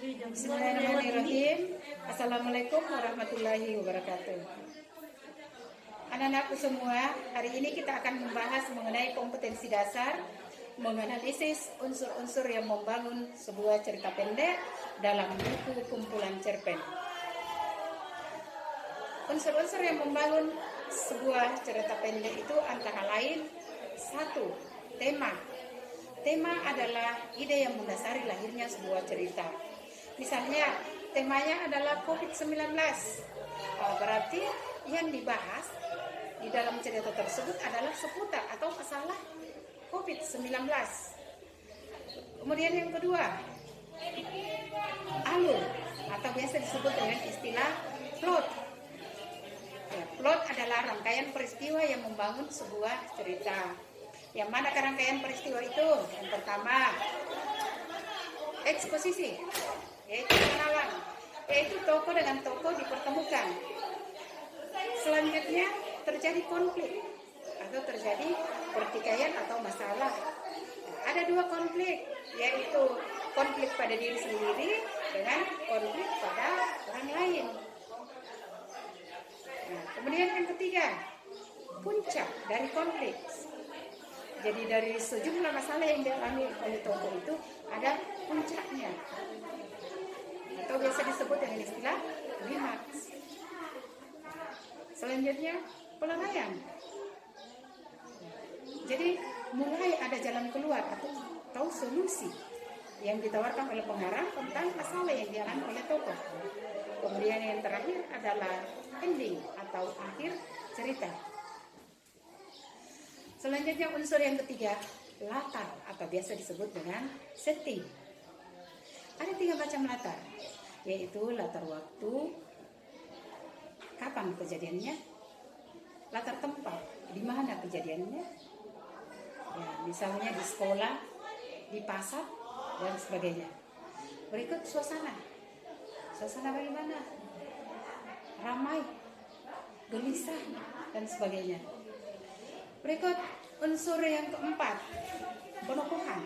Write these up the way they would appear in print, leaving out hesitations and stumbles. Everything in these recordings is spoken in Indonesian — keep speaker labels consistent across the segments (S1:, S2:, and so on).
S1: Bismillahirrahmanirrahim. Assalamualaikum warahmatullahi wabarakatuh. Anak-anakku semua, hari ini kita akan membahas mengenai kompetensi dasar menganalisis unsur-unsur yang membangun sebuah cerita pendek dalam buku kumpulan cerpen. Unsur-unsur yang membangun sebuah cerita pendek itu antara lain: 1. Tema. Tema adalah ide yang mendasari lahirnya sebuah cerita. Misalnya, temanya adalah COVID-19. Berarti yang dibahas di dalam cerita tersebut adalah seputar atau masalah COVID-19. Kemudian yang kedua, alur atau biasa disebut dengan istilah plot. Plot adalah rangkaian peristiwa yang membangun sebuah cerita. Yang mana rangkaian peristiwa itu? Yang pertama, eksposisi, yaitu pengenalan, yaitu tokoh dengan tokoh dipertemukan. Selanjutnya terjadi konflik atau terjadi pertikaian atau masalah. Ada 2 konflik, yaitu konflik pada diri sendiri dengan konflik pada orang lain. Kemudian yang ketiga, puncak dari konflik. Jadi dari sejumlah masalah yang dialami oleh tokoh itu ada puncaknya, atau biasa disebut dengan istilah klimaks. Selanjutnya penilaian. Jadi mulai ada jalan keluar atau solusi yang ditawarkan oleh pengarang tentang masalah yang dialami oleh tokoh. Kemudian yang terakhir adalah ending atau akhir cerita. Selanjutnya unsur yang ketiga, latar atau biasa disebut dengan setting. Ada 3 macam latar, yaitu latar waktu, kapan kejadiannya, latar tempat, di mana kejadiannya, ya, misalnya di sekolah, di pasar, dan sebagainya. Berikut suasana. Suasana bagaimana? Ramai, gelisah, dan sebagainya. Berikut unsur yang keempat, penokohan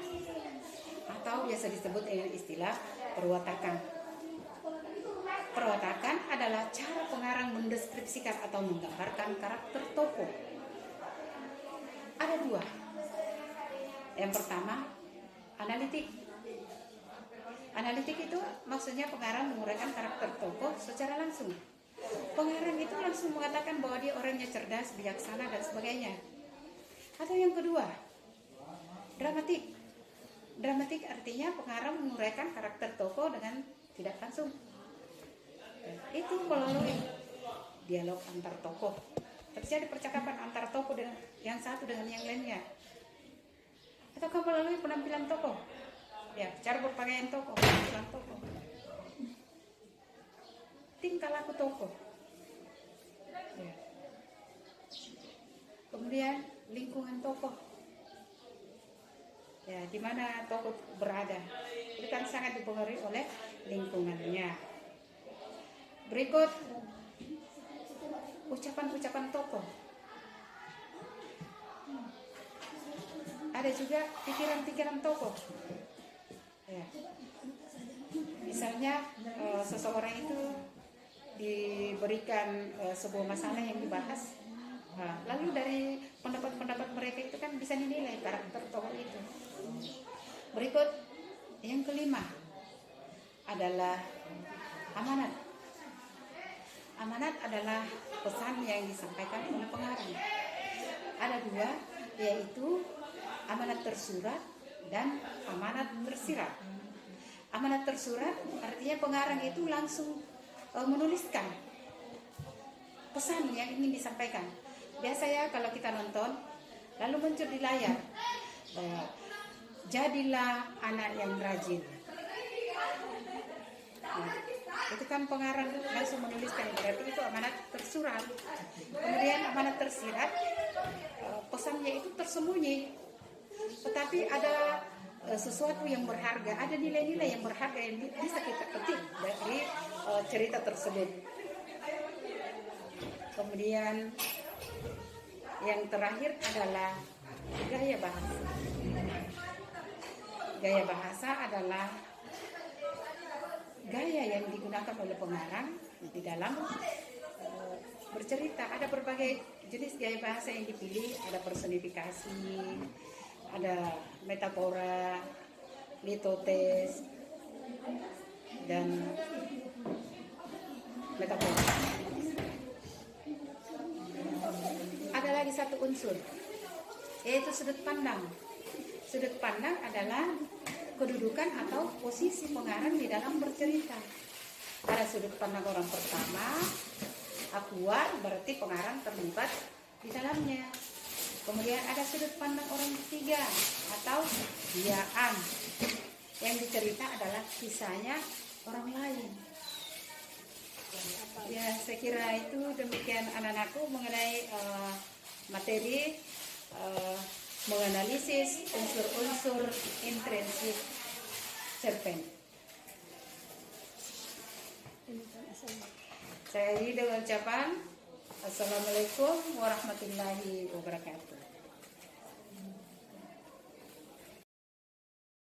S1: atau biasa disebut dengan istilah perwatakan. Perwatakan adalah cara pengarang mendeskripsikan atau menggambarkan karakter tokoh. Ada 2. Yang pertama, analitik. Analitik itu maksudnya pengarang menguraikan karakter tokoh secara langsung. Pengarang itu langsung mengatakan bahwa dia orangnya cerdas, bijaksana, dan sebagainya. Atau yang kedua, dramatik. Dramatik artinya pengarang menguraikan karakter tokoh dengan tidak langsung. Itu melalui dialog antar tokoh. Terjadi percakapan antar tokoh dengan yang satu dengan yang lainnya. Atau melalui penampilan tokoh. Ya, cara berpakaian tokoh, penampilan tokoh. Tingkah laku tokoh. Ya. Kemudian lingkungan tokoh, ya, di mana tokoh berada, itu kan sangat dipengaruhi oleh lingkungannya. Berikut ucapan-ucapan tokoh. Ada juga pikiran-pikiran tokoh. Ya. Misalnya seseorang itu diberikan sebuah masalah yang dibahas. Lalu dari pendapat-pendapat mereka itu kan bisa dinilai karakter tokoh itu. Berikut yang kelima adalah amanat. Amanat adalah pesan yang disampaikan oleh pengarang. Ada 2, yaitu amanat tersurat dan amanat tersirat. Amanat tersurat artinya pengarang itu langsung menuliskan pesan yang ingin disampaikan. Biasanya kalau kita nonton, lalu muncul di layar, jadilah anak yang rajin. Nah, itu kan pengarang langsung menuliskan, berarti itu amanat tersurat. Kemudian amanat tersirat, pesannya itu tersembunyi, tetapi ada sesuatu yang berharga, ada nilai-nilai yang berharga yang bisa kita petik dari cerita tersebut. Kemudian yang terakhir adalah gaya bahasa. Gaya bahasa adalah gaya yang digunakan oleh pengarang di dalam bercerita. Ada berbagai jenis gaya bahasa yang dipilih, ada personifikasi, ada metafora, litotes, dan metafora. Ada lagi satu unsur, yaitu sudut pandang. Sudut pandang adalah kedudukan atau posisi pengarang di dalam bercerita. Pada sudut pandang orang pertama, akuar, berarti pengarang terlibat di dalamnya. Kemudian ada sudut pandang orang ketiga atau diaan. Yang dicerita adalah kisahnya orang lain. Ya, saya kira itu demikian anak-anakku mengenai materi menganalisis unsur-unsur intrinsik cerpen. Saya akhiri dengan ucapan Assalamualaikum warahmatullahi wabarakatuh.